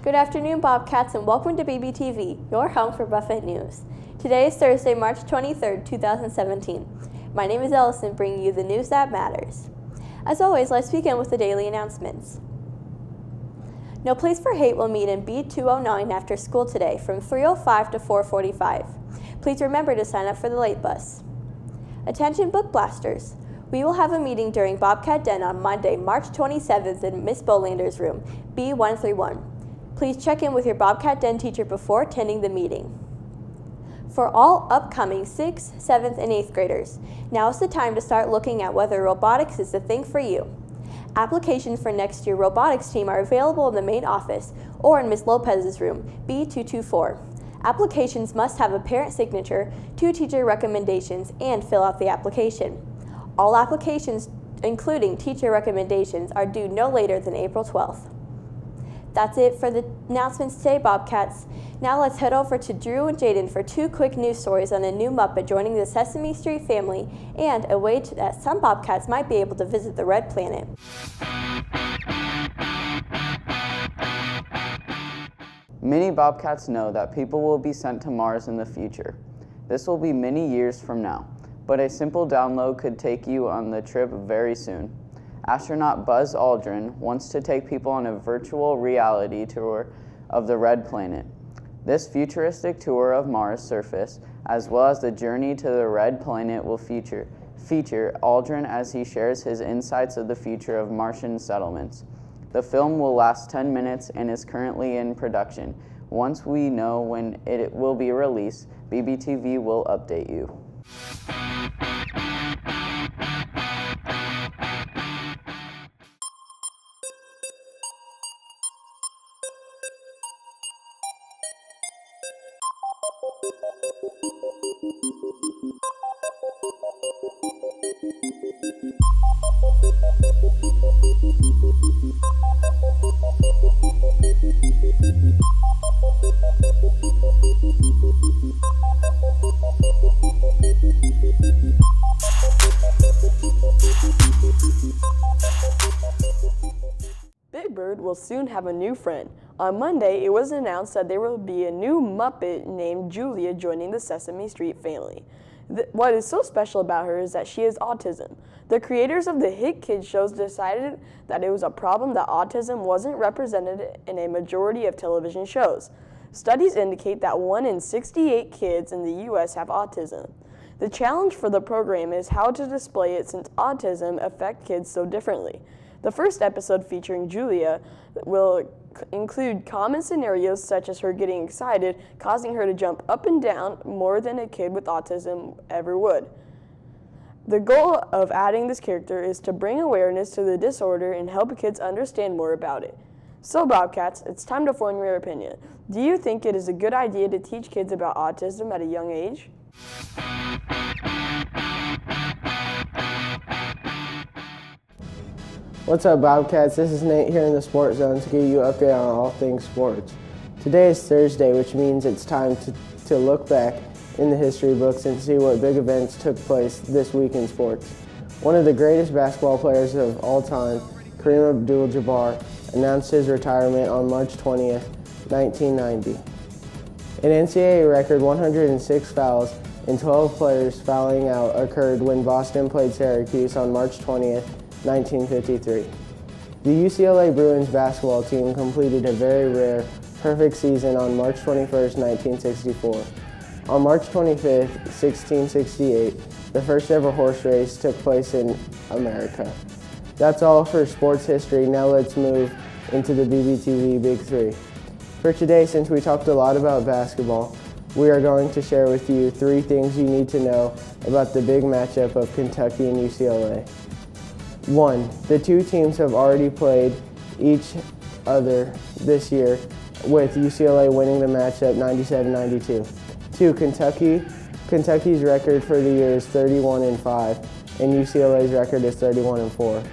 Good afternoon, Bobcats, and welcome to BBTV, your home for Buffett News. Today is Thursday, March 23rd, 2017. My name is Ellison, bringing you the news that matters. As always, let's begin with the daily announcements. No Place for Hate will meet in B209 after school today from 3:05 to 4:45. Please remember to sign up for the late bus. Attention Book Blasters. We will have a meeting during Bobcat Den on Monday, March 27th in Miss Bolander's room, B131. Please check in with your Bobcat Den teacher before attending the meeting. For all upcoming 6th, 7th, and 8th graders, now is the time to start looking at whether robotics is the thing for you. Applications for next year's robotics team are available in the main office or in Ms. Lopez's room, B224. Applications must have a parent signature, 2 teacher recommendations, and fill out the application. All applications, including teacher recommendations, are due no later than April 12th. That's it for the announcements today, Bobcats. Now let's head over to Drew and Jaden for 2 quick news stories on a new Muppet joining the Sesame Street family and a way that some Bobcats might be able to visit the Red Planet. Many Bobcats know that people will be sent to Mars in the future. This will be many years from now, but a simple download could take you on the trip very soon. Astronaut Buzz Aldrin wants to take people on a virtual reality tour of the Red Planet. This futuristic tour of Mars' surface, as well as the journey to the Red Planet, will feature Aldrin as he shares his insights of the future of Martian settlements. The film will last 10 minutes and is currently in production. Once we know when it will be released, BBTV will update you. Big Bird will soon have a new friend. On Monday, it was announced that there will be a new Muppet named Julia joining the Sesame Street family. What is so special about her is that she has autism. The creators of the hit kids shows decided that it was a problem that autism wasn't represented in a majority of television shows. Studies indicate that 1 in 68 kids in the U.S. have autism. The challenge for the program is how to display it since autism affects kids so differently. The first episode featuring Julia will include common scenarios such as her getting excited, causing her to jump up and down more than a kid with autism ever would. The goal of adding this character is to bring awareness to the disorder and help kids understand more about it. So Bobcats, it's time to form your opinion. Do you think it is a good idea to teach kids about autism at a young age? What's up, Bobcats? This is Nate here in the Sports Zone to give you an update on all things sports. Today is Thursday, which means it's time to look back in the history books and see what big events took place this week in sports. One of the greatest basketball players of all time, Kareem Abdul-Jabbar, announced his retirement on March 20th, 1990. An NCAA record 106 fouls and 12 players fouling out occurred when Boston played Syracuse on March 20th, 1953. The UCLA Bruins basketball team completed a very rare, perfect season on March 21st, 1964. On March 25th, 1668, the first ever horse race took place in America. That's all for sports history. Now let's move into the BBTV Big Three. For today, since we talked a lot about basketball, we are going to share with you 3 things you need to know about the big matchup of Kentucky and UCLA. 1. The 2 teams have already played each other this year, with UCLA winning the matchup 97-92. 2. Kentucky's record for the year is 31-5, and UCLA's record is 31-4.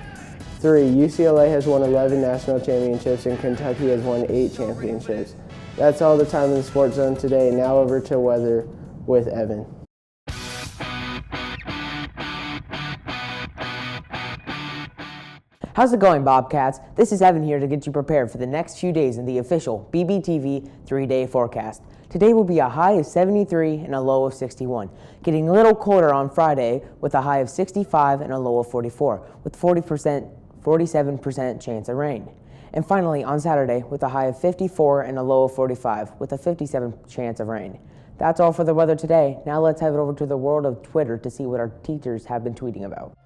3. UCLA has won 11 national championships, and Kentucky has won 8 championships. That's all the time in the Sports Zone today. Now over to weather with Evan. How's it going, Bobcats? This is Evan here to get you prepared for the next few days in the official BBTV 3-day forecast. Today will be a high of 73 and a low of 61, getting a little colder on Friday with a high of 65 and a low of 44, with 47% chance of rain. And finally, on Saturday, with a high of 54 and a low of 45, with a 57% chance of rain. That's all for the weather today. Now let's head over to the world of Twitter to see what our teachers have been tweeting about.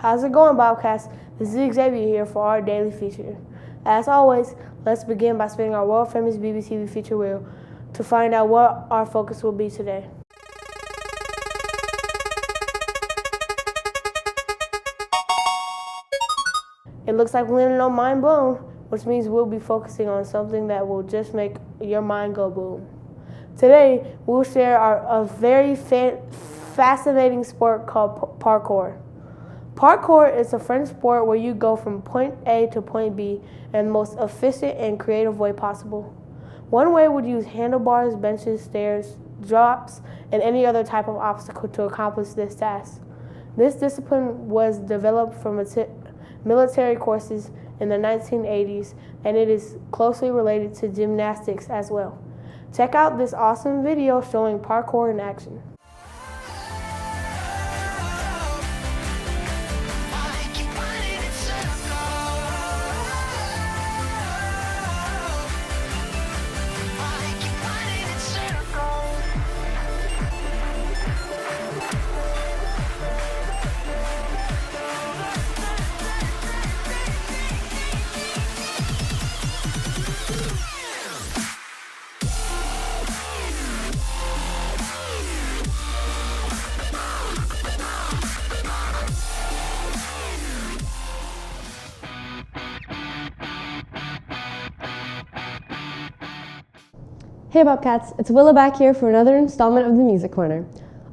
How's it going, Bobcats? This is Xavier here for our daily feature. As always, let's begin by spinning our world-famous BBTV feature wheel to find out what our focus will be today. It looks like we're landing on Mind Blown, which means we'll be focusing on something that will just make your mind go boom. Today, we'll share a very fascinating sport called parkour. Parkour is a French sport where you go from point A to point B in the most efficient and creative way possible. One way would use handlebars, benches, stairs, drops, and any other type of obstacle to accomplish this task. This discipline was developed from military courses in the 1980s, and it is closely related to gymnastics as well. Check out this awesome video showing parkour in action. Hey Bobcats, it's Willa back here for another installment of the Music Corner.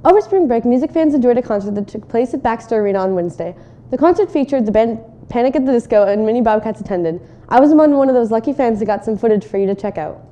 Over spring break, music fans enjoyed a concert that took place at Baxter Arena on Wednesday. The concert featured the band Panic at the Disco, and many Bobcats attended. I was among one of those lucky fans that got some footage for you to check out.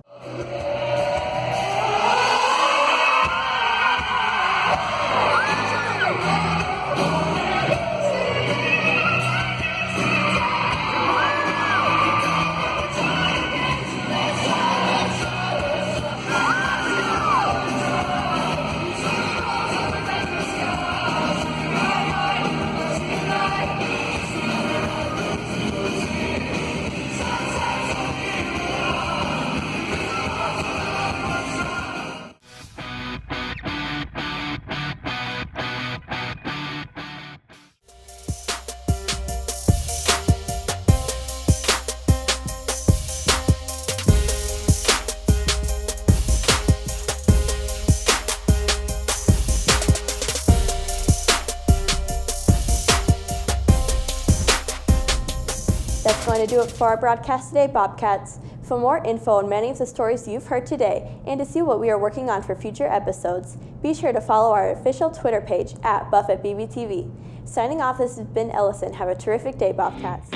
That's going to do it for our broadcast today, Bobcats. For more info on many of the stories you've heard today and to see what we are working on for future episodes, be sure to follow our official Twitter page at BuffettBBTV. Signing off, this has been Ellison. Have a terrific day, Bobcats.